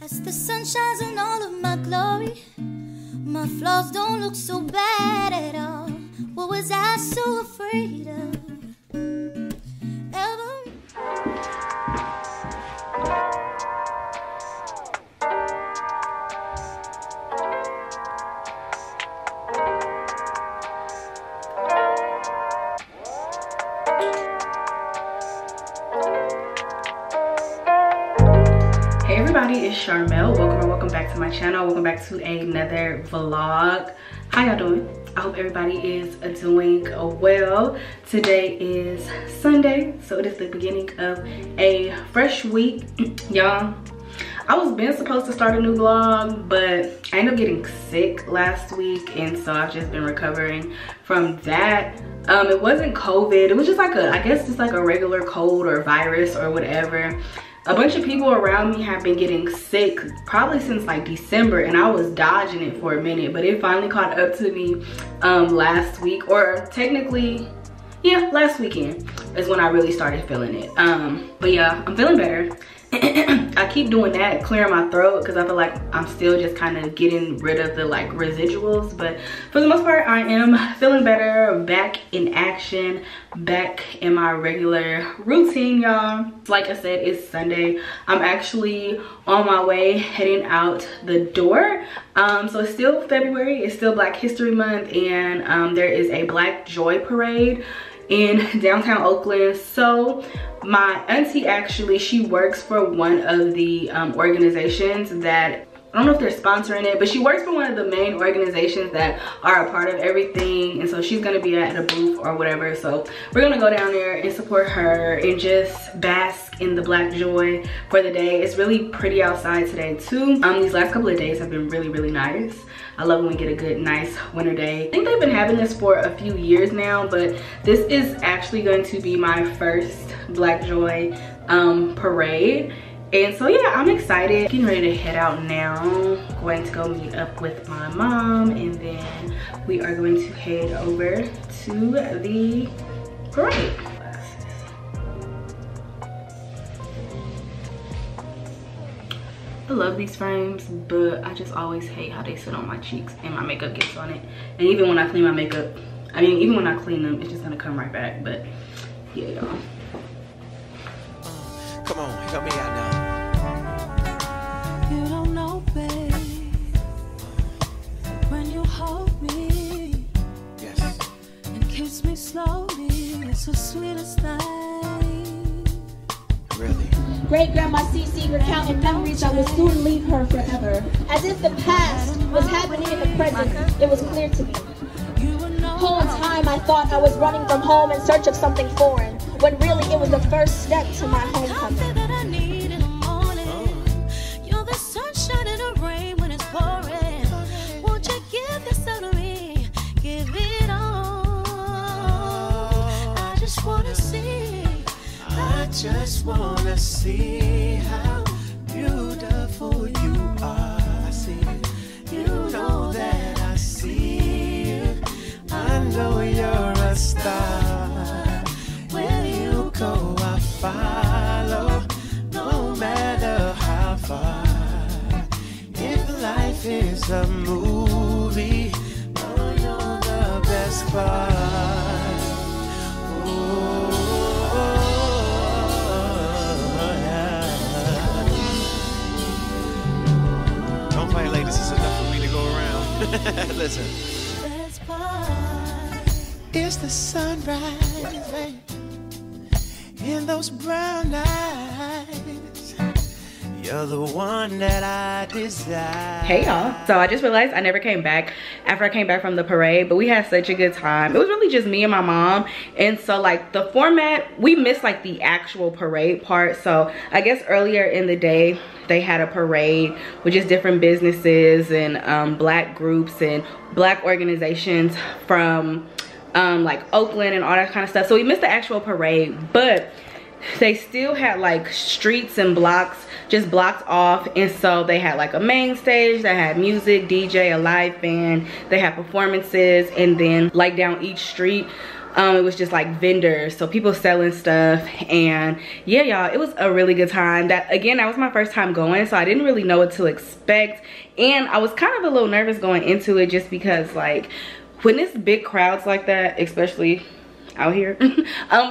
As the sun shines on all of my glory, my flaws don't look so bad at all. What was I so afraid of? Ever? Hey everybody, it's Charmel. Welcome back to my channel. Welcome back to another vlog. How y'all doing? I hope everybody is doing well. Today is Sunday, so it is the beginning of a fresh week. Y'all, I was been supposed to start a new vlog, but I ended up getting sick last week, and so I've just been recovering from that. It wasn't COVID, it was just like I guess just like a regular cold or virus or whatever. A bunch of people around me have been getting sick probably since like December, and I was dodging it for a minute, but it finally caught up to me last week, or technically, yeah, last weekend is when I really started feeling it. But yeah, I'm feeling better. I keep doing that, clearing my throat, because I feel like I'm still just kind of getting rid of the like residuals, but for the most part I am feeling better, back in action, back in my regular routine, y'all. Like I said, it's Sunday. I'm actually on my way heading out the door. So it's still February, it's still Black History Month, and there is a Black Joy Parade in downtown Oakland. So my auntie, actually, she works for one of the organizations that, I don't know if they're sponsoring it, but she works for one of the main organizations that are a part of everything, and so she's gonna be at a booth or whatever. So we're gonna go down there and support her and just bask in the Black joy for the day. It's really pretty outside today too. These last couple of days have been really nice. I love when we get a good, nice winter day. I think they've been having this for a few years now, but this is actually going to be my first Black Joy parade. And so yeah, I'm excited. Getting ready to head out now. Going to go meet up with my mom, and then we are going to head over to the parade. I love these frames, but I just always hate how they sit on my cheeks and my makeup gets on it. And even when I clean my makeup, I mean, even when I clean them, it's just gonna come right back. But yeah, y'all. Come on, help me out now. You don't know, babe, when you hold me, Yes. and kiss me slowly, it's the sweetest thing. Really? Great-grandma Cece recounting memories that will soon leave her forever. As if the past was happening in the present, it was clear to me. Whole time I thought I was running from home in search of something foreign, when really it was the first step to my homecoming. That I need in the morning. You're the sunshine in the rain when it's pouring. Won't you give this to me? Give it all. I just wanna see. I just wanna see how beautiful you are. I see it. You know that I see it. I know you're a star. Where you go, I follow, no matter how far. If life is a movie, oh, you're the best part. Don't play, ladies, this is enough for me to go around. Listen. It's the sunrise, babe, in those brown eyes. You're the one that I desire. Hey y'all, so I just realized I never came back after I came back from the parade, but we had such a good time. It was really just me and my mom, and so like the format, we missed like the actual parade part. So I guess earlier in the day they had a parade with just different businesses and Black groups and Black organizations from like Oakland and all that kind of stuff. So we missed the actual parade, but they still had like streets and blocks just blocked off, and so they had like a main stage that had music, DJ, a live band, they had performances, and then like down each street It was just like vendors, so people selling stuff. And yeah, y'all, it was a really good time. That was my first time going, so I didn't really know what to expect, and I was kind of a little nervous going into it, just because like when it's big crowds like that, especially out here,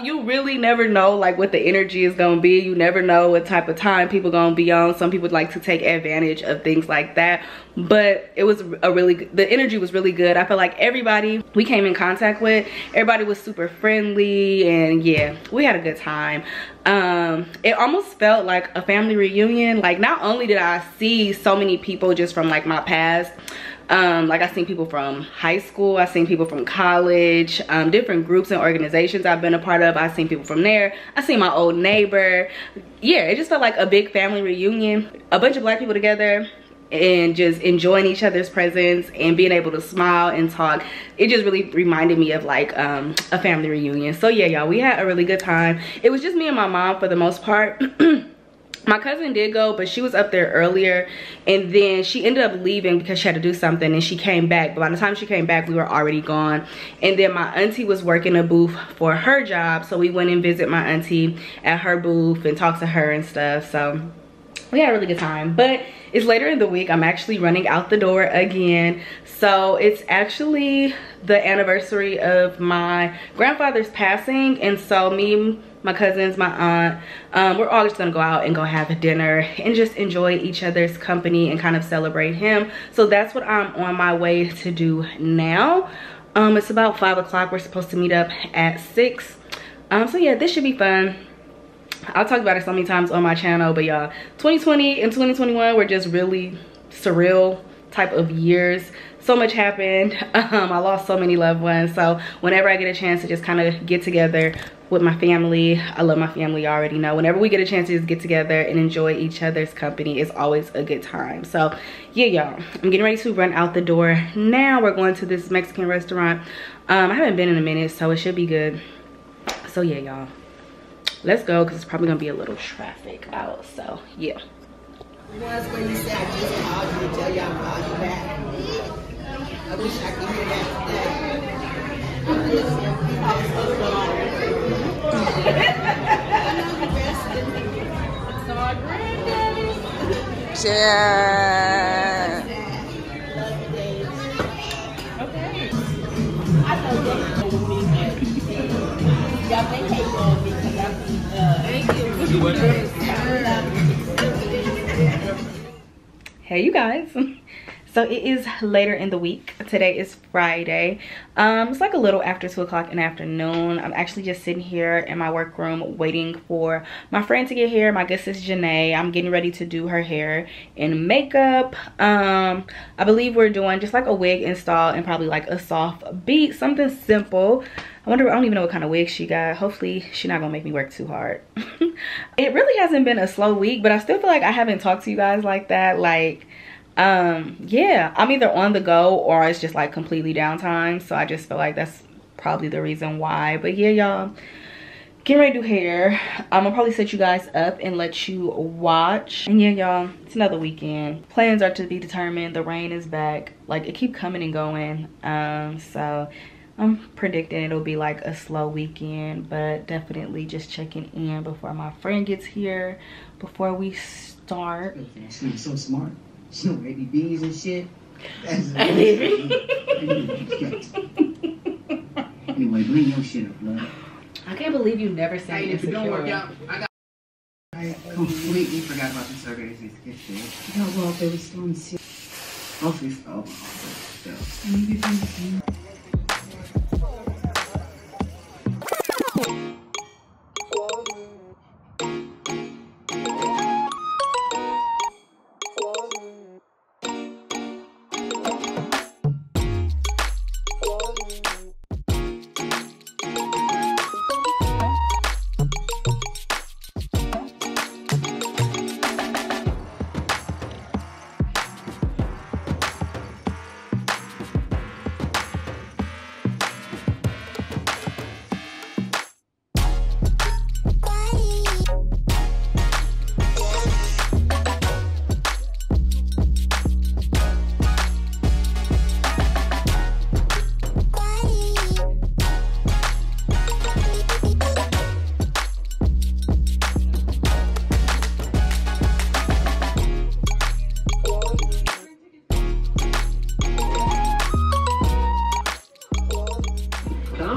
you really never know like what the energy is gonna be. You never know what type of time people gonna be on. Some people like to take advantage of things like that, but it was the energy was really good. I feel like everybody we came in contact with, everybody was super friendly, and yeah, we had a good time. It almost felt like a family reunion. Like, not only did I see so many people just from like my past, like I seen people from high school, I seen people from college, different groups and organizations I've been a part of. I seen people from there. I seen my old neighbor. Yeah, it just felt like a big family reunion. A bunch of black people together and just enjoying each other's presence and being able to smile and talk. It just really reminded me of like a family reunion. So yeah, y'all, we had a really good time. It was just me and my mom for the most part. My cousin did go, but she was up there earlier, and then she ended up leaving because she had to do something, and she came back. But by the time she came back, we were already gone. And then my auntie was working a booth for her job, so we went and visit my auntie at her booth and talked to her and stuff. So we had a really good time. But it's later in the week. I'm actually running out the door again. So it's actually the anniversary of my grandfather's passing, and so me, my cousins, my aunt, we're all just gonna go out and go have a dinner and just enjoy each other's company and kind of celebrate him. So that's what I'm on my way to do now. It's about 5 o'clock. We're supposed to meet up at 6. So yeah, this should be fun. I'll talk about it so many times on my channel, but y'all, 2020 and 2021 were just really surreal type of years. So much happened. I lost so many loved ones. So whenever I get a chance to just kind of get together with my family, I love my family, you already know. Whenever we get a chance to just get together and enjoy each other's company, it's always a good time. So yeah, y'all, I'm getting ready to run out the door now. We're going to this Mexican restaurant. I haven't been in a minute, so it should be good. So yeah, y'all, let's go, because it's probably gonna be a little traffic out. So yeah. Was when you said I just called you to tell y'all I'll call you back. I wish I could hear that. Cheers. Okay. I know that y'all been hating on me because Hey you guys. So it is later in the week. Today is Friday. It's like a little after 2 o'clock in the afternoon. I'm actually just sitting here in my workroom waiting for my friend to get here. My good sis Janae. I'm getting ready to do her hair and makeup. I believe we're doing just like a wig install and probably like a soft beat, something simple. I don't even know what kind of wig she got. Hopefully she's not gonna make me work too hard. It really hasn't been a slow week, but I still feel like I haven't talked to you guys like that. Like, yeah, I'm either on the go or it's just like completely downtime. So I just feel like that's probably the reason why. But yeah, y'all, getting ready to do hair. I'm gonna probably set you guys up and let you watch. And yeah, y'all, it's another weekend. Plans are to be determined. The rain is back. Like, it keep coming and going. So I'm predicting it'll be like a slow weekend, but definitely just checking in before my friend gets here, before we start. She's so smart. She know ABBs and shit. Anyway, bring your shit up, love. I can't believe you never said Hey, if it don't work out, Insecure. I completely forgot about the survey. Yo, well, they were still in shit. Hopefully,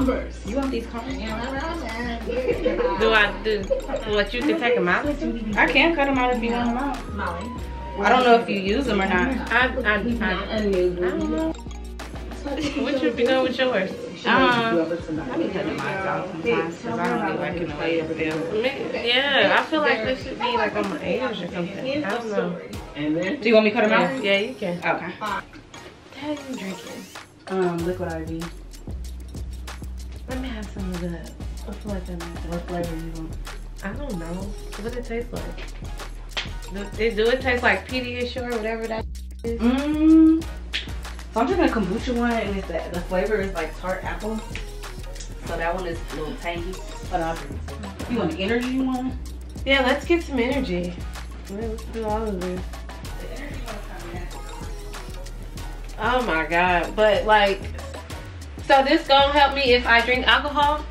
Converse. You want these Converse? Do I do what you can take them out? I can cut them out if you want them out. Molly. I don't know if you use them or not. I don't know. What you be doing with yours? I be cutting mine out sometimes because I don't be liking the way it feels. Yeah, I feel like this should be like on my ears or something. I don't know. Do you want me to cut them out? Yeah, you can. Okay. What are you drinking? Liquid IV. Let me have some of that. I feel like that might. What flavor you want? I don't know. What does it taste like? Do it taste like Pediasure or whatever that is? So I'm drinking a kombucha one, and it's the flavor is like tart apple. So that one is a little tangy. But I'll drink it. You want the energy one? Yeah, let's get some energy. Let's do all of this. Oh my god! But like, so this gonna help me if I drink alcohol?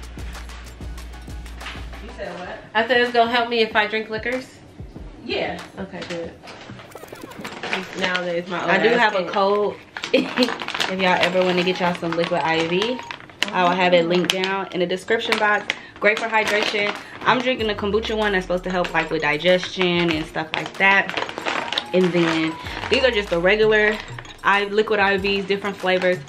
You said what? I said it's gonna help me if I drink liquors. Yeah. Okay, good. Nowadays, my I do have a code. If y'all ever want to get y'all some liquid IV, I will have it linked down in the description box. Great for hydration. I'm drinking the kombucha one that's supposed to help like with digestion and stuff like that. And then these are just the regular liquid IVs, different flavors.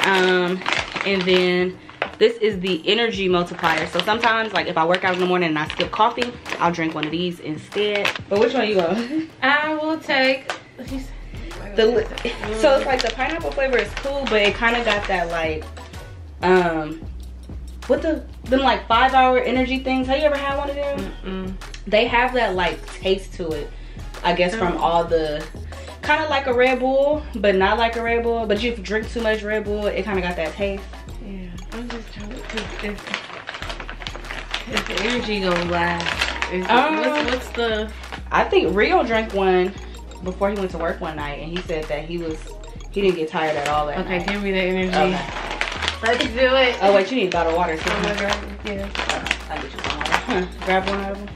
And then this is the energy multiplier. So sometimes, like if I work out in the morning and I skip coffee, I'll drink one of these instead. But which one you want? I will take. So it's like the pineapple flavor is cool, but it kind of got that like what them like 5-hour energy things. Have you ever had one of them? They have that like taste to it, I guess, from all the kind of like a Red Bull, but not like a Red Bull. But if you drink too much Red Bull, it kind of got that taste. Yeah, I'm just trying to if the energy gonna last. What's the? I think Rio drank one before he went to work one night, and he said that he didn't get tired at all that night. Okay, give me the energy. Okay. Let's do it. Oh wait, you need a bottle of water too. Oh my god, yeah. I'll get you some water. Grab one of them.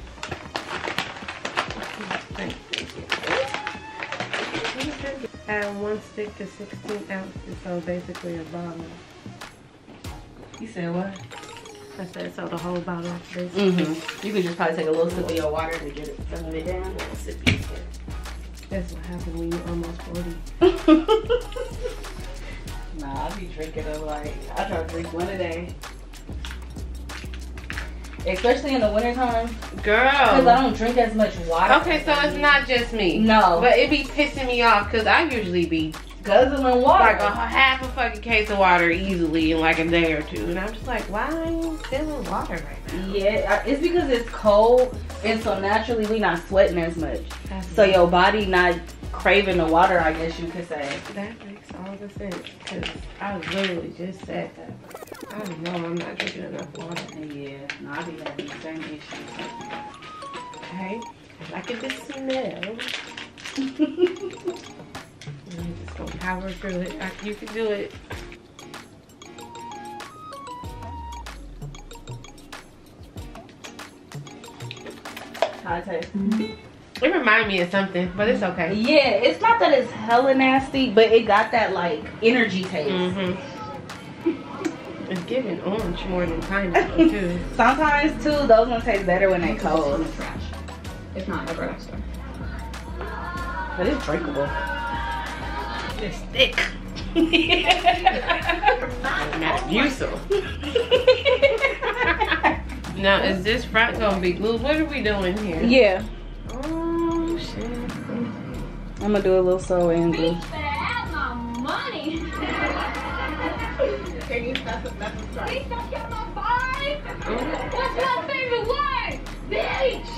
Thank you. Add 1 stick to 16 ounces, so basically a bottle. You said what? I said so the whole bottle. Basically. You could just probably take a little sip of your water to get some of it down. That's what happens when you're almost 40. Nah, I be drinking them like, I try to drink one a day. Especially in the wintertime. Girl. Because I don't drink as much water. Okay, so it's not just me. No. But it be pissing me off because I usually be guzzling water. Like half a fucking case of water easily in like a day or two. And I'm just like, why are you feeling water right now? Yeah, it's because it's cold. And so naturally we not sweating as much. So your body not craving the water, I guess you could say. That makes all the sense. Because I literally just said that. I know I'm not drinking enough water. Yeah, no, I be having the same issues. Okay, I can just smell. I'm just gonna power through it. You can do it. How it taste? It reminds me of something, but it's okay. Yeah, it's not that it's hella nasty, but it got that like energy taste. It's giving orange more than pineapple too. Sometimes too, those ones taste better when they're cold. Trash. If not, ever extra. But it's drinkable. It's thick. Not useful. Now, is this front gonna be glued? What are we doing here? Yeah. Oh shit. I'm gonna do a little sew and glue. Bitch better have my money. Can you stop the Please don't kill my vibe. What's my favorite word? Bitch.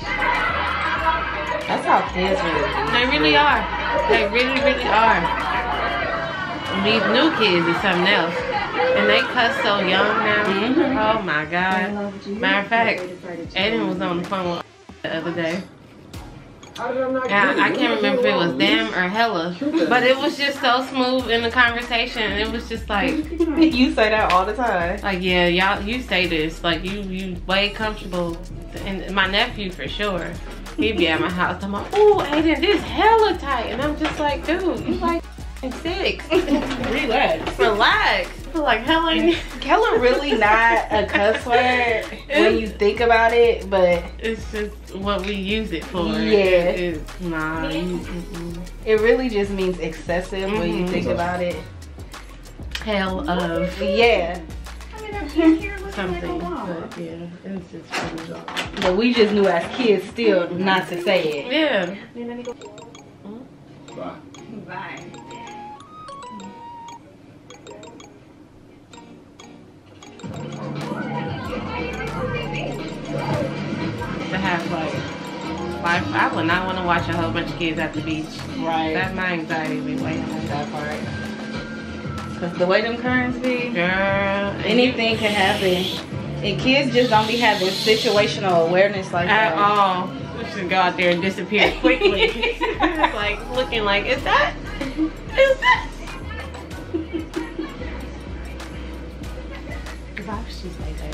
That's how kids really do. They really are. They really, really are. These new kids is something else. And they cuss so young now. Oh my god. Matter of fact, Aiden was on the phone the other day. I can't remember if it was damn or hella, but it was just so smooth in the conversation, and it was just like You say that all the time. like yeah, y'all, you say this like you way comfortable, and my nephew for sure, he'd be at my house talking about, oh Aiden, this hella tight, and I'm just like, dude, you like 6. Relax. Relax. feel like hell ain't it? Hella really not a cuss word when you think about it, but it's just what we use it for. Yeah. Nah. It really just means excessive when you think about it. Hell of. Yeah. Something. But yeah, it's just funny. But we just knew as kids still not to say it. Yeah. Bye. Bye. To have like, I would not want to watch a whole bunch of kids at the beach. Right. That my anxiety be way on That part. Cause the way them currents be, girl. anything can happen. And kids just don't be having situational awareness like At that. all. We should go out there and disappear quickly. It's like looking like, is that? Is that? Why would she say that?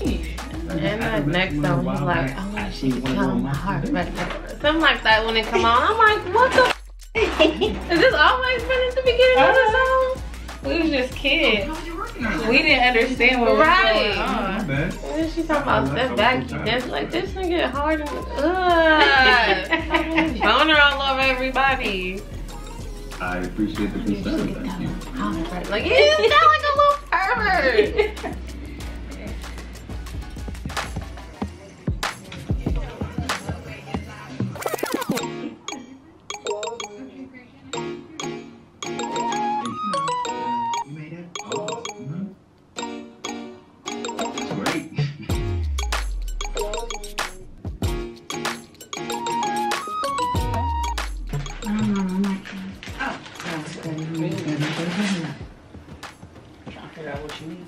And that next song, he's like, I want you to become my heart right now. Something like that when it come on. I'm like, what the Has this always been at the beginning of the song? We was just kids. We didn't understand what was going on. And then she talking about step back, you dance like this nigga hard and boner all over everybody. I appreciate the concern. Thank you. Like, you sound like a little pervert. You made it? Oh, It's great. Figure out what you need.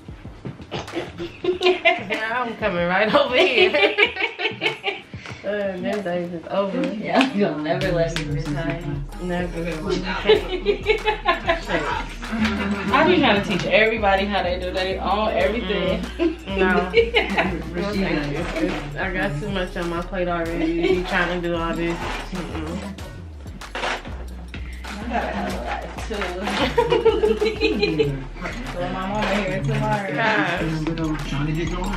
Yeah, I'm coming right over here. Them days is over. Yeah, you'll never let me retire. Never. I be trying to teach everybody how they do their own everything. No. I got too much on my plate already. You trying to do all this. I gotta have a life too. So my mama here tomorrow. Gosh. Trying to get going.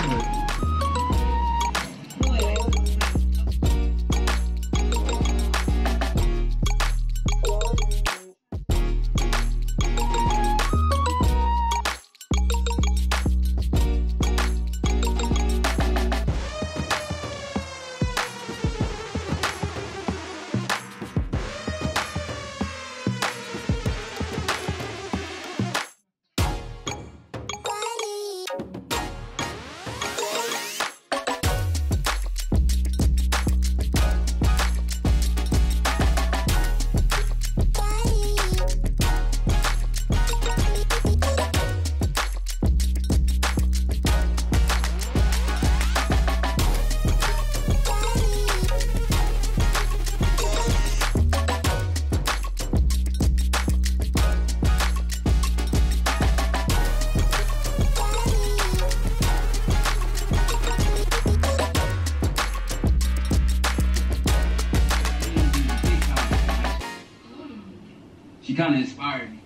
She kind of inspired me.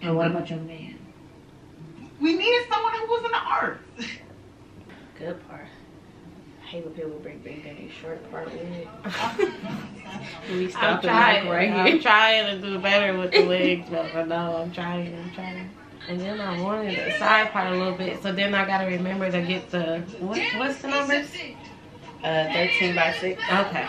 And what about your man? We needed someone who was in the arts. Good part. I hate when people bring Big Daddy short part with it. We I'm stop trying. right I'm here. trying to do better with the legs, but I know I'm trying. And then I wanted the side part a little bit, so then I gotta remember to get the what's the numbers? 13 by 6. Okay.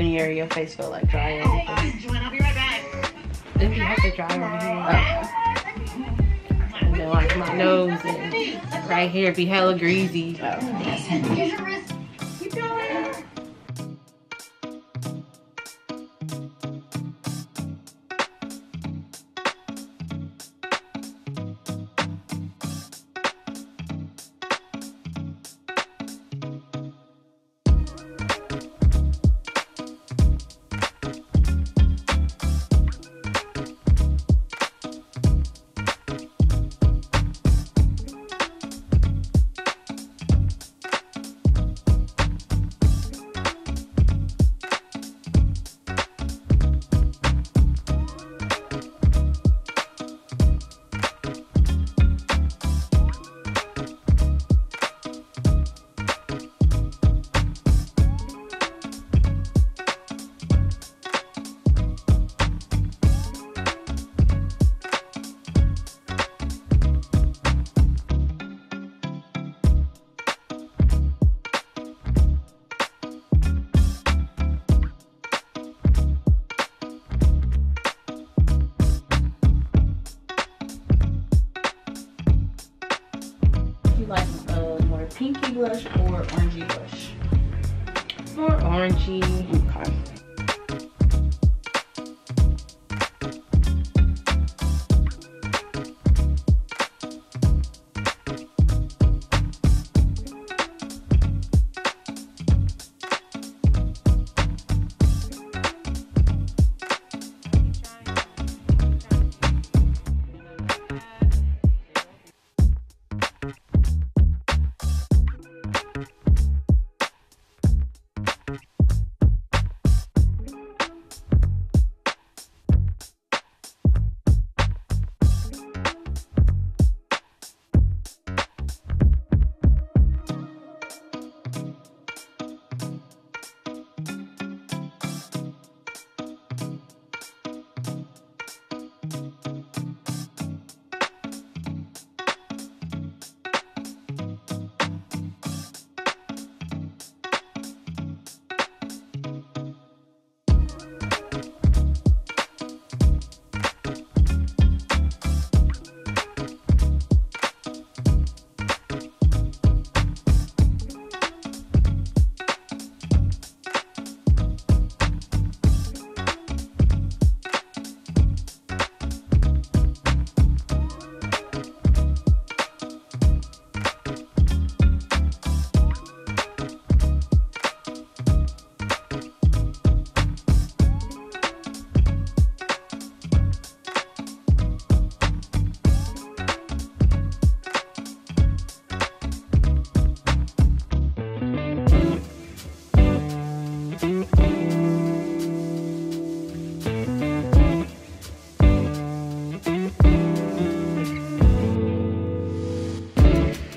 year your face feel like dry. I'll be right back. If you have to dry over here. And then like my nose and right here be hella greasy. Keep going. Like more pinky blush or orangey blush? More orangey. Okay.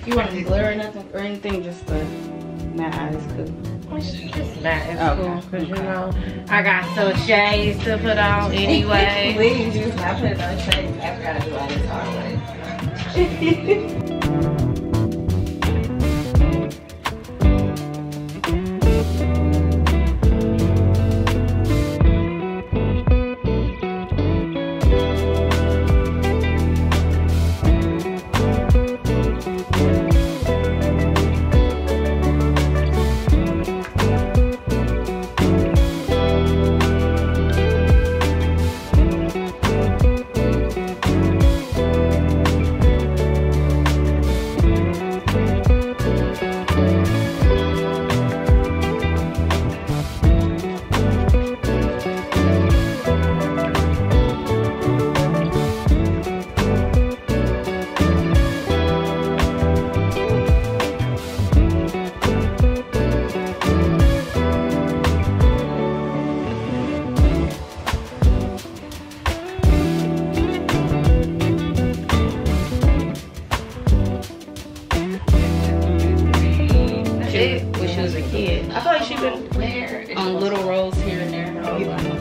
You want to blur or nothing or anything? Just the matte eyes cool. That is cool, because you know, I got some shades to put on anyway. Please, you not put no shades. I gotta do all this hard way. On little rolls here and there.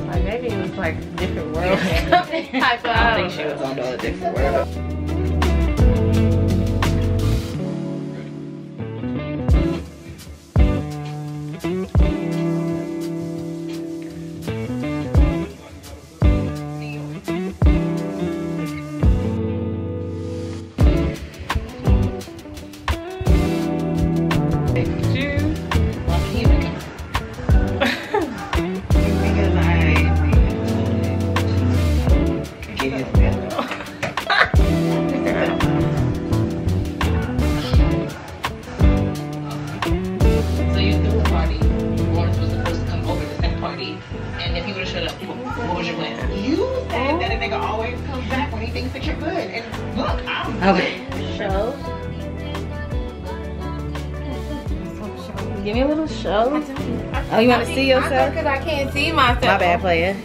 Like maybe it was like different world. I don't think she was on a different world. party, and if you would have showed up, what was your plan? You said that a nigga always comes back when he thinks that you're good. And look, I'm Okay. Show. Give me a little show. Oh, you want to see yourself? Because I can't see myself. My bad, player.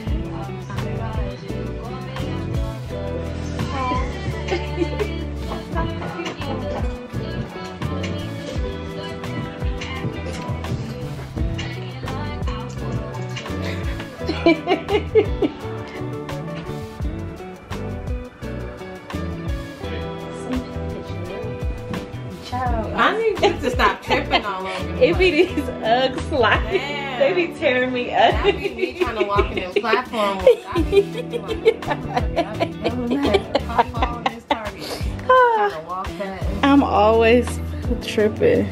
I need you to stop tripping all over me. It be these Uggs sliding. Damn. They be tearing me up. That be me trying to walk in the platform. I be doing that. Pop on this Target. Trying to walk that. I'm always tripping.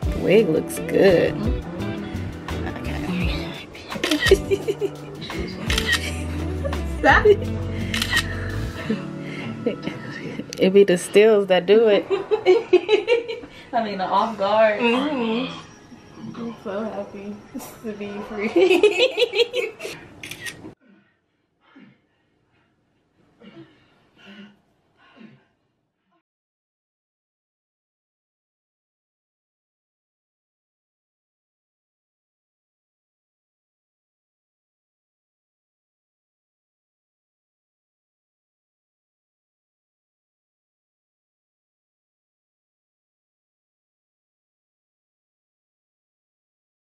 The wig looks good. Okay. Stop it. It be the stills that do it. I mean, the off guard. I'm so happy to be free.